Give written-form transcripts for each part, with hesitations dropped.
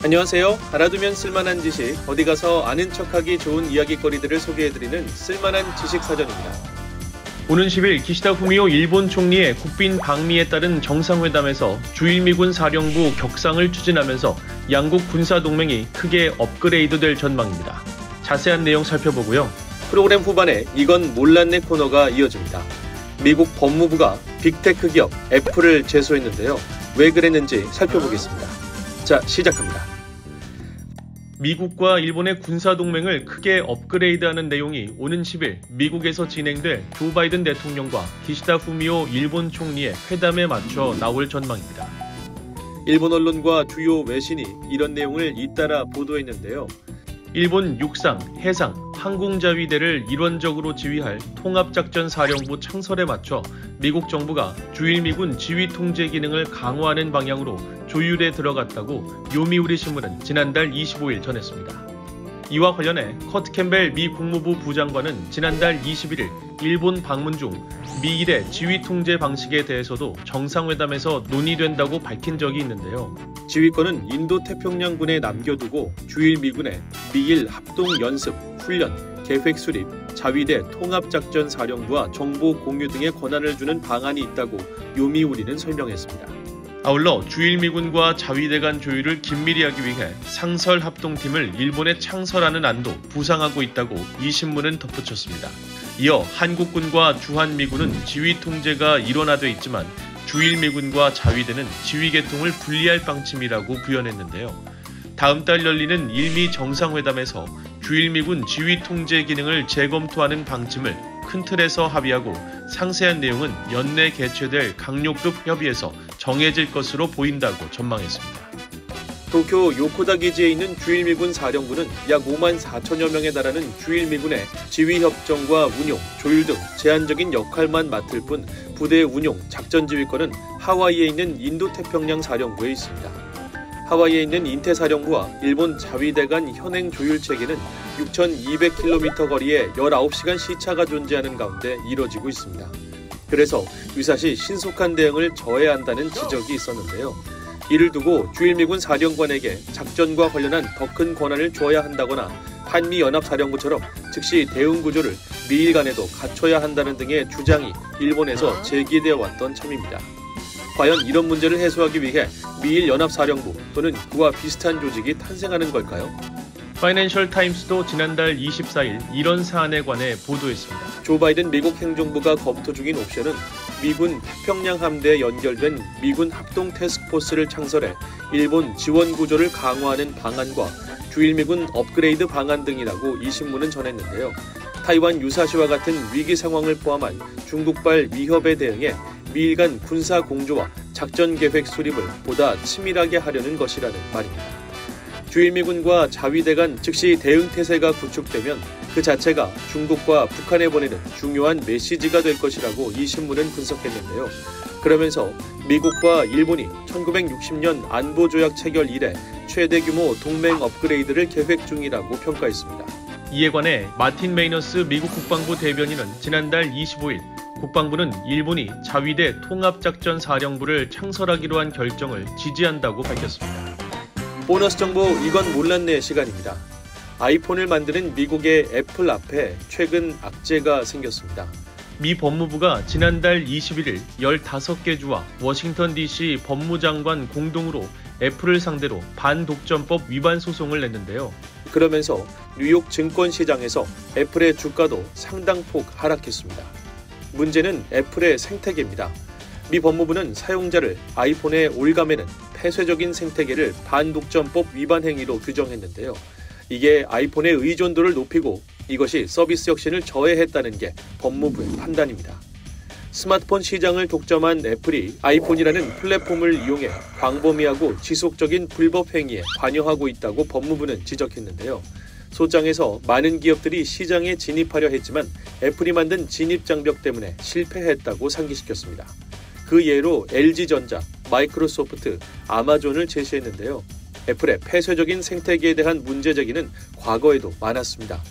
안녕하세요. 알아두면 쓸만한 지식, 어디 가서 아는 척하기 좋은 이야기거리들을 소개해드리는 쓸만한 지식사전입니다. 오는 10일 기시다 후미오 일본 총리의 국빈 방미에 따른 정상회담에서 주일미군 사령부 격상을 추진하면서 양국 군사동맹이 크게 업그레이드될 전망입니다. 자세한 내용 살펴보고요. 프로그램 후반에 이건 몰랐네 코너가 이어집니다. 미국 법무부가 빅테크 기업 애플을 제소했는데요. 왜 그랬는지 살펴보겠습니다. 자, 시작합니다. 미국과 일본의 군사동맹을 크게 업그레이드하는 내용이 오는 10일 미국에서 진행될 조 바이든 대통령과 기시다 후미오 일본 총리의 회담에 맞춰 나올 전망입니다. 일본 언론과 주요 외신이 이런 내용을 잇따라 보도했는데요. 일본 육상, 해상, 항공자위대를 일원적으로 지휘할 통합작전사령부 창설에 맞춰 미국 정부가 주일미군 지휘통제 기능을 강화하는 방향으로 조율에 들어갔다고 요미우리 신문은 지난달 25일 전했습니다. 이와 관련해 커트 캠벨 미 국무부 부장관은 지난달 21일 일본 방문 중 미일의 지휘통제 방식에 대해서도 정상회담에서 논의된다고 밝힌 적이 있는데요. 지휘권은 인도태평양군에 남겨두고 주일미군의 미일 합동연습, 훈련, 계획 수립, 자위대 통합작전사령부와 정보 공유 등의 권한을 주는 방안이 있다고 요미우리는 설명했습니다. 아울러 주일미군과 자위대 간 조율을 긴밀히 하기 위해 상설합동팀을 일본에 창설하는 안도 부상하고 있다고 이 신문은 덧붙였습니다. 이어 한국군과 주한미군은 지휘통제가 일원화돼 있지만 주일미군과 자위대는 지휘계통을 분리할 방침이라고 부연했는데요. 다음 달 열리는 일미 정상회담에서 주일미군 지휘통제 기능을 재검토하는 방침을 큰 틀에서 합의하고 상세한 내용은 연내 개최될 강요급 협의에서 정해질 것으로 보인다고 전망했습니다. 도쿄 요코다 기지에 있는 주일미군 사령부는 약 5만 4천여 명에 달하는 주일미군의 지휘협정과 운용, 조율 등 제한적인 역할만 맡을 뿐 부대 운용, 작전지휘권은 하와이에 있는 인도태평양 사령부에 있습니다. 하와이에 있는 인태사령부와 일본 자위대 간 현행 조율체계는 6,200km 거리에 19시간 시차가 존재하는 가운데 이뤄지고 있습니다. 그래서 유사시 신속한 대응을 져야 한다는 지적이 있었는데요. 이를 두고 주일미군 사령관에게 작전과 관련한 더 큰 권한을 줘야 한다거나 한미연합사령부처럼 즉시 대응 구조를 미일 간에도 갖춰야 한다는 등의 주장이 일본에서 제기되어 왔던 참입니다. 과연 이런 문제를 해소하기 위해 미일 연합사령부 또는 그와 비슷한 조직이 탄생하는 걸까요? 파이낸셜 타임스도 지난달 24일 이런 사안에 관해 보도했습니다. 조 바이든 미국 행정부가 검토 중인 옵션은 미군 태평양 함대에 연결된 미군 합동 태스크포스를 창설해 일본 지원 구조를 강화하는 방안과 주일미군 업그레이드 방안 등이라고 이 신문은 전했는데요. 타이완 유사시와 같은 위기 상황을 포함한 중국발 위협에 대응해 미일 간 군사 공조와 작전 계획 수립을 보다 치밀하게 하려는 것이라는 말입니다. 주일미군과 자위대 간 즉시 대응 태세가 구축되면 그 자체가 중국과 북한에 보내는 중요한 메시지가 될 것이라고 이 신문은 분석했는데요. 그러면서 미국과 일본이 1960년 안보조약 체결 이래 최대 규모 동맹 업그레이드를 계획 중이라고 평가했습니다. 이에 관해 마틴 메이너스 미국 국방부 대변인은 지난달 25일 국방부는 일본이 자위대 통합작전사령부를 창설하기로 한 결정을 지지한다고 밝혔습니다. 보너스 정보 이건 몰랐네 시간입니다. 아이폰을 만드는 미국의 애플 앞에 최근 악재가 생겼습니다. 미 법무부가 지난달 21일 15개 주와 워싱턴 DC 법무장관 공동으로 애플을 상대로 반독점법 위반 소송을 냈는데요. 그러면서 뉴욕 증권시장에서 애플의 주가도 상당폭 하락했습니다. 문제는 애플의 생태계입니다. 미 법무부는 사용자를 아이폰에 올가매는 폐쇄적인 생태계를 반독점법 위반 행위로 규정했는데요. 이게 아이폰의 의존도를 높이고 이것이 서비스 혁신을 저해했다는 게 법무부의 판단입니다. 스마트폰 시장을 독점한 애플이 아이폰이라는 플랫폼을 이용해 광범위하고 지속적인 불법 행위에 관여하고 있다고 법무부는 지적했는데요. 소장에서 많은 기업들이 시장에 진입하려 했지만 애플이 만든 진입장벽 때문에 실패했다고 상기시켰습니다. 그 예로 LG전자, 마이크로소프트, 아마존을 제시했는데요. 애플의 폐쇄적인 생태계에 대한 문제 제기는 과거에도 많았습니다.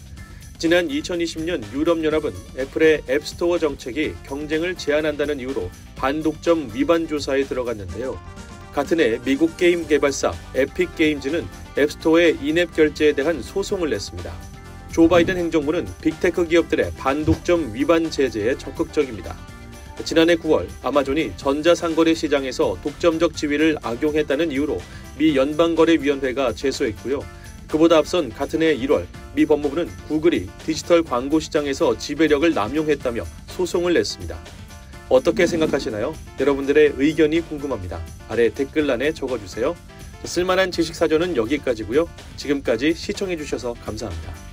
지난 2020년 유럽연합은 애플의 앱스토어 정책이 경쟁을 제한한다는 이유로 반독점 위반 조사에 들어갔는데요. 같은 해 미국 게임 개발사 에픽 게임즈는 앱스토어의 인앱 결제에 대한 소송을 냈습니다. 조 바이든 행정부는 빅테크 기업들의 반독점 위반 제재에 적극적입니다. 지난해 9월 아마존이 전자상거래 시장에서 독점적 지위를 악용했다는 이유로 미 연방거래위원회가 제소했고요. 그보다 앞선 같은 해 1월 미 법무부는 구글이 디지털 광고 시장에서 지배력을 남용했다며 소송을 냈습니다. 어떻게 생각하시나요? 여러분들의 의견이 궁금합니다. 아래 댓글란에 적어주세요. 쓸만한 지식사전은 여기까지고요. 지금까지 시청해주셔서 감사합니다.